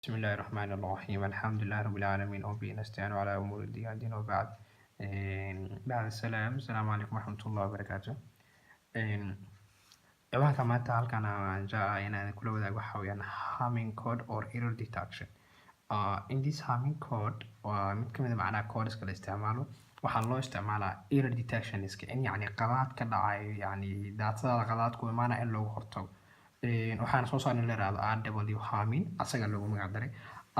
بسم الله الرحمن الرحيم الحمد لله رب العالمين وبه نستعين على أمور الدين وبعد بعد السلام عليكم ورحمة الله وبركاته ciwaanka maanta halkan aan jeclahay inaan kula wadaago waxa weeyaan harming code or error detection. In this harming code waa mid ka mid ah macnaha codeska la isticmaalo waxaa loo isticmaalaa error detection in yacni qalaad ka dhacayo yacni daatada qalaad ku imaanaya in loogu hortago. waxaan soo saaray in la yiraahdo RW harming asaga lagu magac daray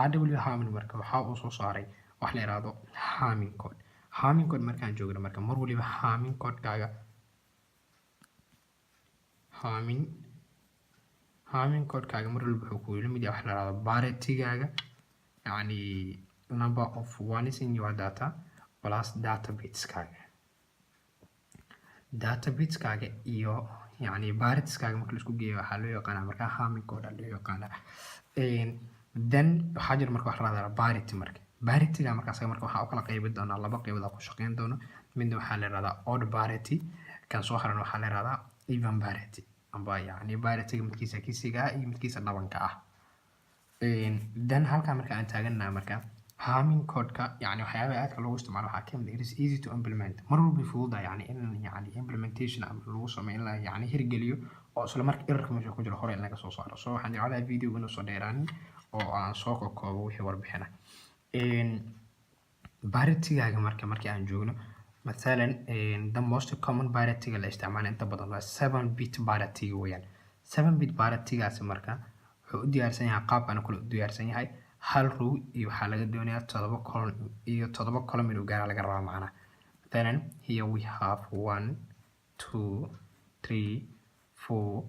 RW harming marka waxa uu soo saaray wax la yiraahdo harming code. Harming code markaan joogno marka mar waliba harming code kaaga harming code kaaga mar walba wuxuu ku lamid yahay wax la yiraahdo parity-gaaga yani number of ones in your data plus data bits-kaaga. Data bits-kaaga iyo يعني بارتسكاga marka la isku geeyo waxa loo yaqaan marka harming code loo yaqaan then waxa jira marka wax la yiraahdo parity marka parity-ga marka asaga marka waxa uu kala qaybin doonaa laba qaybood oo ku shaqeyn doono midna waxa la yiraahdaa odd parity kan soo haran waxa la yiraahdaa even parity amba yani parity-ga midkiisa kisiga iyo midkiisa dhabanka ah then halka marka aan taaganahay marka harming code-ka yani waxyaabaha aadka loogu isticmaalo waxa kamid it is easy to implement mar walba fududa yani in yani implementation ama lagu sameeyo la yani hirgeliyo oo isla marka error meesha ku jiro hore in laga soo saaro so waxaan jeclahay video inuu soo dheeraan oo aan soo koobo wixii warbixina parity-gaaga markii aan joogno مثلا the most common parity-ga la isticmaalo inta badan waa 7 bit parity weeyaan 7 bit parity-gaasi marka wuxuu u diyaarsan yahay qaabkan kale u diyaarsan yahay hal row iyo waxa laga doonayaa 7 column iyo 7 column inuu gaaro laga rabaa macna then here we have 1 2 3 4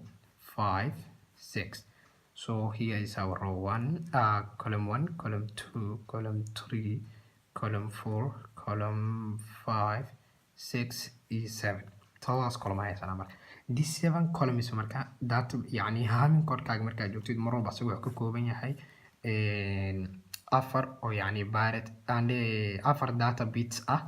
5 6 so here is our row 1 column 1 column 2 column 3 column 4 column 5 6 iyo 7 todas column haysan marka these 7 columns marka data yani harming code-kaaga marka joogtid mar walba asagoo ka kooban yahay afar oo yani parity and afar data bits ah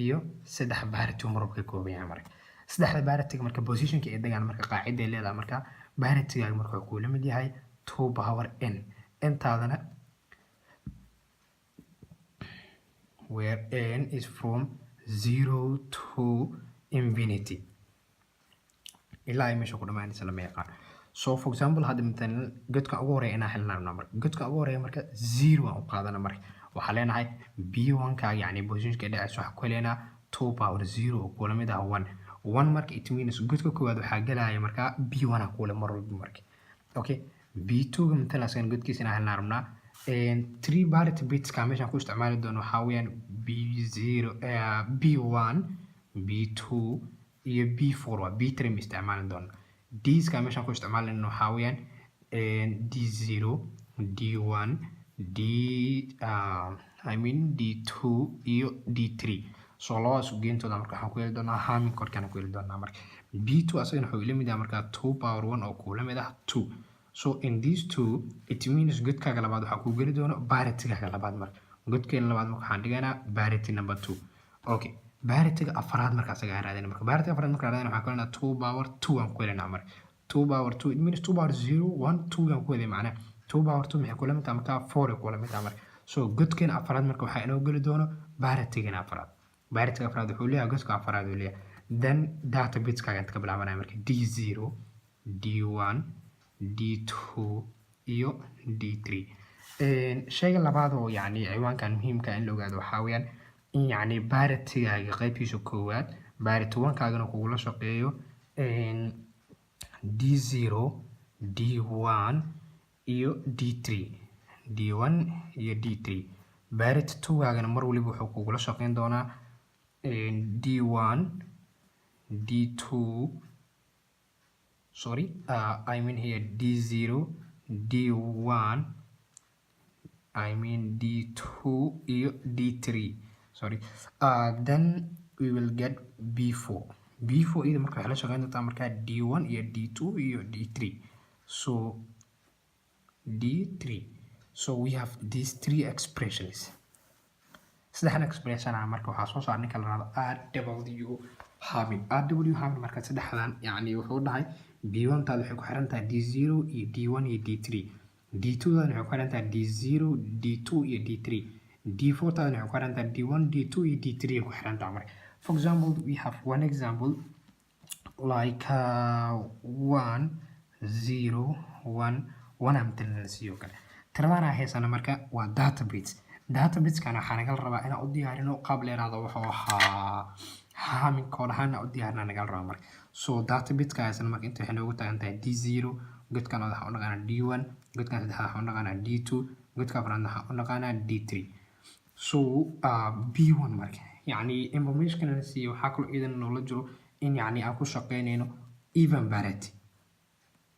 iyo saddex parity mar walba ka kooban yahay marka saddexda parity marka position-ka ee degan marka qaacida ay leedahay marka parity-gaaga marka uu la mid yahay 2 power n intaadana where n is from 0 to infinity ilaa ay meesha ku dhamaanaysa lama yaqaan so for example hadda midna godka ugu horeeya inaan helnaa number godka ugu horeeya marka 0 aan u qaadana marka waxa leenahay b1 ka yani position-ka dhacays waxa ku helena 2 power 0 oo kula mid ah 1 1 marka it means godka koowaad waxa galaya marka b1 ah kula mar walba marka okay b2 ga midna asan godkiisa inaan helnaa rabnaa 3 parity bits ka meeshan ku isticmaali doono waxa weeyaan b0 b1 b2 iyo b4 waa b3 ma isticmaali doono D's ka meeshan ku isticmaalno waxa weeyaan D0 D1 D2 iyo D3 so labadaas u geentooda marka waxaan ku heli doonaa harming code-kan ku heli doonaa marka B2 asagana wuxuu la mid yahay marka 2 power 1 oo ku la mid ah 2 so in these two it means godkaaga labaad waxa ku geli doono parity-gaaga labaad marka godkeena labaad marka waxaan dhiganaa parity number 2 okay parity-ga afraad marka asaga raadina marka parity afraad marka raadina waxa ku helnaa 2 power 2 aan ku helnaa marka 2 power 2 it means 2 power 0 1 2 aan ku helay macna 2 power 2 maxay kula mid tahay marka 4 kula mid tahay marka so godkeena afraad marka waxa inoo geli doono parity-ga afraad parity-ga afraad wuxuu leeyahay godka afraad uu leeyahay then data bits-kaaga inta ka bilaabanaya marka D0 D1 D2 iyo D3 shayga labaad oo yani ciwaankan muhiimka in la ogaado waxa weeyaan in yani parity-gaaga qaybtiisa koowaad parity 1-kaagana kugula shaqeeyo D0 D1 iyo D3 D1 iyo D3 parity 2-gaagana mar waliba wuxuu kugula shaqeyn doonaa D1 D2 sorry I mean here D0 D1 I mean D2 iyo D3 sorry then we will get B4 ida marka waxa la shaqeyn doontaa marka D1 iyo D2 iyo D3 so D3 so we have these three expressions saddexdan expression marka waxa soo saar ninka la yiraahdo RW harming marka saddexdan yani wuxuu dhahay B1 taad waxay ku xiran tahay D0 iyo D1 iyo D3 D2 dan waxay ku xiran tahay D0 D2 iyo D3 D4 tan waxay ku xiran tahay D1 D2 iyo D3 ay ku xiran tahay marka for example we have one example like 1 0 1 am tanasiyo kale tiradana haysana marka waa database kana waxaa naga rabaa inaan u diyaarino qaab leeraado wuxuu ahaa hamin kood ahaan u diyaarina naga rabaa marka so database ka haysana marka inta waxay noogu taagan tahay D0 godkan waxaan u naqaanaa D1 godkan saddexaad waxaan u naqaanaa D2 godka afraad waxaan u naqaanaa D3 so B1 marka yani information la siiyo waxaa kaloo idan noola jiro in yani aan ku shaqeynayno even parity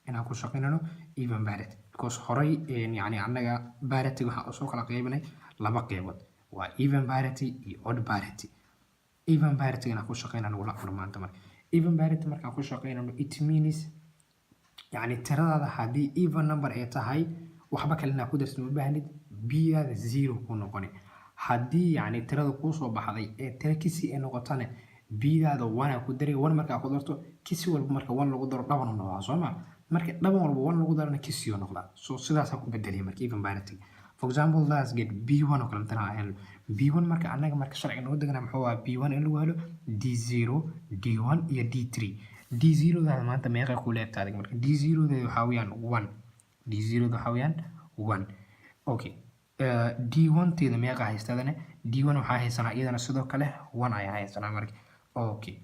inaan ku shaqeynayno even parity because horay yani anaga parity waxaa usoo kala qeybinay laba qeybood waa even parity iyo odd parity even parity inaan ku shaqeynayno wala maanta marka even parity markaan ku shaqeynayno it means yani tiradaada haddii even number ay tahay waxba kale inaa ku darsan u baahnid b-daada 0 ku noqoni haddii yani tirada kuu soo baxday ee tira kisi ay noqotana b-daada 1 ku daray 1 markaa ku darto kisi walba marka 1 lagu daro dhaban noqdaa soo ma marka dhaban walba 1 lagu darana kisi oo noqdaa so sidaas ku bedelay marka even parity for example let's get b1 oo kale intana aan b1 marka anaga marka sharciga noo degana muxuu waa b1 in lagu helo d0 d1 iyo d3 d0 da maanta meeqa ku leegtahay marka d0 da waxa weeyaan 1 d0 da waxa weeyaan 1 okay d1 teeda meeqa haystadana d1 waxa haysanaa iyadana sidoo kale 1 ayaa haysanaa marka okay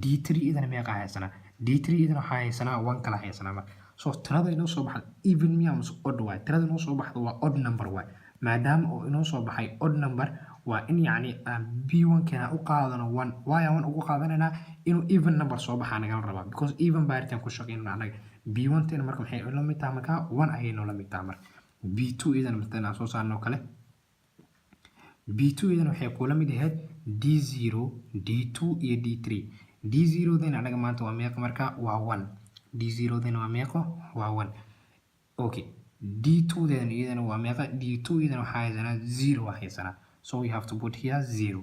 d3 iyadana meeqa haysanaa d3 iyadana waxa haysanaa 1 kala haysanaa marka so tirada inoo soo baxda even means odd way tirada inoo soo baxda waa odd number way maadaama oo inoo soo baxay odd number waa in yani b1 kana u qaadano 1 why 1 ugu qaadanayna inuu even number soo baxaa naga rabaa because even parity ku shaqeynayna anaga b1 tan marka waxay la mid tahay marka 1 ayay noo la mid tahay marka b2 idan martana soo saarno kale b2 idan waxay ku la mid yahay d0 d2 iyo d3 d0 dan anaga maanta waa meeqa marka waa 1 d0 dan waa meeqa waa 1 okay d2 dan idan waa meeqa d2 idan waxa haysanaa 0 waa haysanaa so we have to put here 0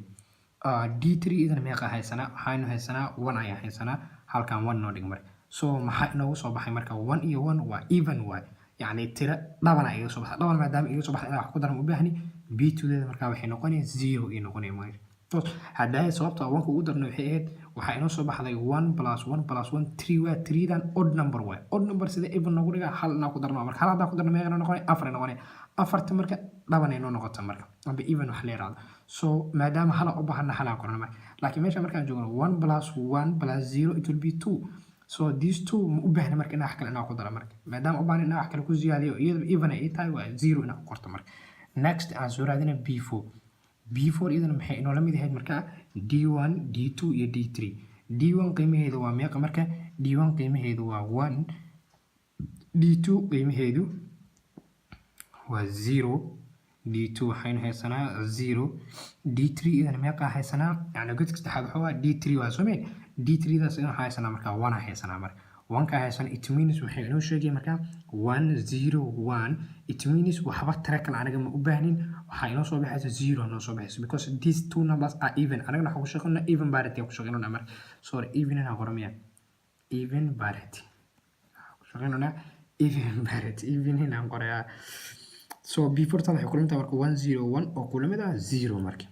d3 idan meeqa haysanaa waxaanu haysanaa 1 ayaa haysanaa halkan 1 noo dhig marka so maxaa inoogu soo baxay marka 1 iyo 1 waa even way يعني ترى طبعا ايغا سو بخا طبعا مادام ايغا سو بخا انا wax ku daran u baahni b2 deeda marka waxay noqonaysaa 0 ee noqonaysaa to haday sababta wanka ugu darno waxay ahayd waxa inoo soo baxday 1 + 1 + 1 3 waa 3 dan odd number sida even nagu dhiga hal na ku darno marka hal hadaa ku darno meeqa noqonay 4 noqonay afarta marka dhaban ay noo noqoto marka amba even wax leeraado so maadaama hal u baahna hal aan qorno marka laakiin meesha markaan joogno 1 + 1 + 0 it will be 2 so these two ma u baahna marka inaa wax kale inaa ku daro marka maadaama u baahna inaa wax kale ku ziyaadiyo iyadoo even ay tahay waa 0 inaa ku qorto marka next aan soo raadina b4 iyadana maxay inoo la mid yahay marka d1 d2 iyo d3 d1 qiimaheedu waa meeqa marka d1 qiimaheedu waa 1 d2 qiimaheedu waa 0 d2 waxaynu haysanaa 0 d3 iyadana meeqa haysanaa yani godka saddexaad waxa waa d3 waa soo meel d3 daas inuu haysanaa marka 1 haysanaa marka 1 ka haysan it means waxay inoo sheegay marka 101 it means waxba tira kale anaga ma u baahnin waxa inoo soo baxaysa 0 inoo soo baxaysa because these two numbers are even anaga waxa ku shaqeynaa even parity ku shaqeynaa marka sorry even ina qoramiya even parity ku shaqeynaa even parity even ina qoraya so before tan waxay kulantaa marka 101 oo kulamada 0 marka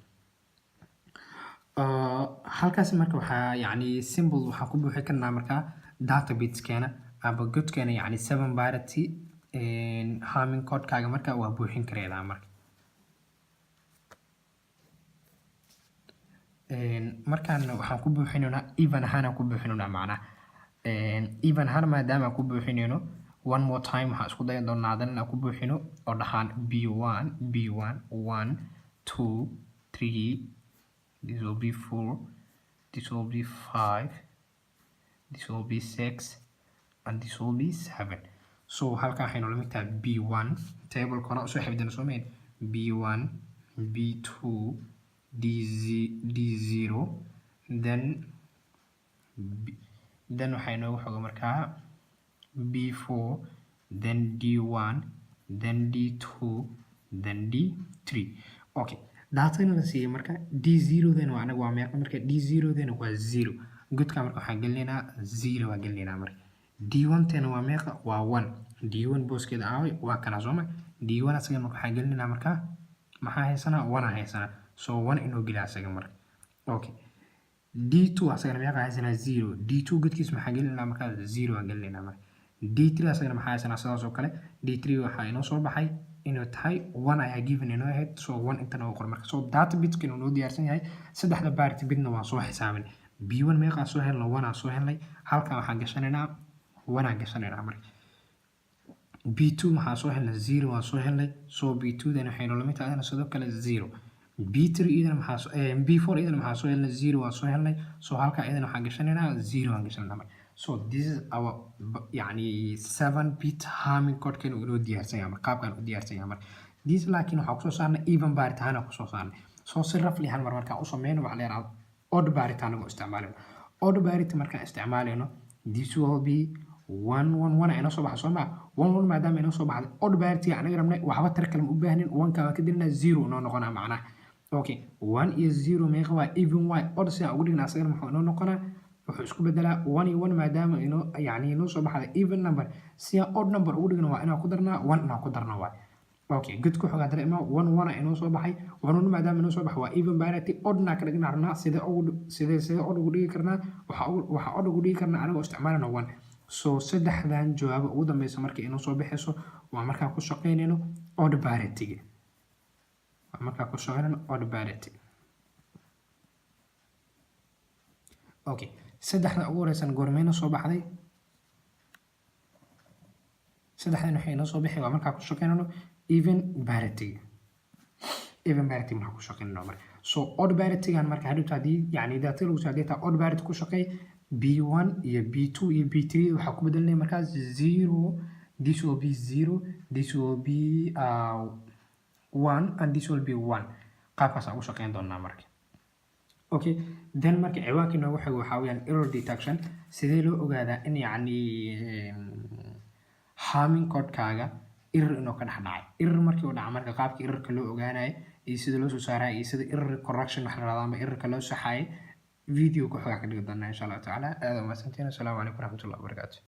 halkaas marka waxa yani symbol waxa ku buuxin karnaa marka database keena aba godkeena yani 7 parity harming code kaaga marka waa buuxin kareedaa marka markaan waxaan ku buuxinaynaa even ahaan ku buuxinaynaa macna even ahaan maadaama ku buuxinayno one more time waxaan isku dayan doonaa inaan ku buuxino oo dhaxaan b1 1 2 3 this will be 4 this will be 5 this will be 6 and this will be 7 so halka waxaynu la mid tahay b1 table kana soo xifdina soo meen b1 b2 d0 then waxaynu xogo markaa b4 then d1 then d2 then d3 okay daatana la siiyay marka d0 then waa anaga waa meeqa marka d0 then waa 0 godka marka waxaan gelinaynaa 0 waa gelinaynaa marka d1 then waa meeqa waa 1 d1 booskeeda aaway waa kana sooma d1 asaga marka waxaan gelinaa markaa maxaa haysanaa 1 haysanaa so 1 inoo geli asaga marka okay d2 asagana meeqa haysanaa 0 d2 godkiis maxaa gelinaa markaa 0 aan gelinaa marka d3 asagana maxaa haysanaa sidaas oo kale d3 waxaa inoo soo baxay inuu tahay 1 ayaa given inoo ahayd so 1 intan oo qor marka so data bitska inuu noo diyaarsan yahay saddexda parity bitna waan soo xisaabin b1 meeqa soo helnay 1 aan soo helnay halkan waxaan gashanaynaa 1 aan gashanaynaa marka b2 maxaa soo helnay 0 waan soo helnay so b2 dan waxay noo lamid tahay sidoo kale 0 b3 idan maxaa b4 idan maxaa soo helnay 0 waan soo helnay so halka idan waxaan gashanaynaa 0 aan gashanaynaa marka so this is our yani 7 bit harming code kan inoo diyaarsan yahay marka qaabkan u diyaarsan yahay marka this laakiin waxaa ku soo saarnay even parity ahaan ku soo saarnay so si roughly hal mar marka u sameeyno waxa la yiraahdo odd parity aan isticmaalno odd parity marka isticmaalno this will be 1 1 1 inoo soo baxay Soomaa 1 1 maadaama inoo soo baxday odd parity anaga rabnay waxba tar kale u baahnin 1 ka ka dilna 0 inoo noqonaa macnaha okay 1 iyo 0 meeqa waa even y odd si aan ugu dhignaa asagana maxaa inoo noqonaa wuxuu isku bedelaa 1 iyo 1 maadaama inoo yani inoo soo baxday even number si aan odd number ugu dhigno waa inaan ku darnaa 1 inaan ku darnaa waa okay good ku xogaa dareema 1 1 inoo soo baxay 1 1 maadaama inoo soo baxay waa even parity odd na ka dhignaa rabnaa sida odd ugu dhigi karnaa waxa odd ugu dhigi karnaa anagoo isticmaalana 1 so saddexdan jawaab ugu dambaysa markii inoo soo bixayso waa markaa ku shaqeynayno odd parity waa markaa ku shaqeynayno odd parity okay saddexda ugu horeysan goormayna soo baxday saddexdan waxay inoo soo bixi waa markaa ku shaqeynayno even parity markaa ku shaqeynayno marka so odd parity gan marka hadhowta haddii yani data lagu soo data odd parity ku shaqeey b1 iyo b2 iyo b3 waxaa ku bedelinaya markaas 0 this will be 0 this will be 1 and this will be 1 qaabkaas aan u shaqeyn doonaa marka okay then marka ciwaanka inoogu xigo waxaa weeyaan error detection sidee loo ogaadaa in yani harming codekaaga error inuu ka dhex dhacay error markii uu dhaca marka qaabka errorka loo ogaanayo iyo sida loo soo saarayo iyo sida error correction waxa la yiraahdo ama errorka loo saxayo فيديو كحوجة كده إن شاء الله تعالى هذا ما سنتين السلام عليكم ورحمة الله وبركاته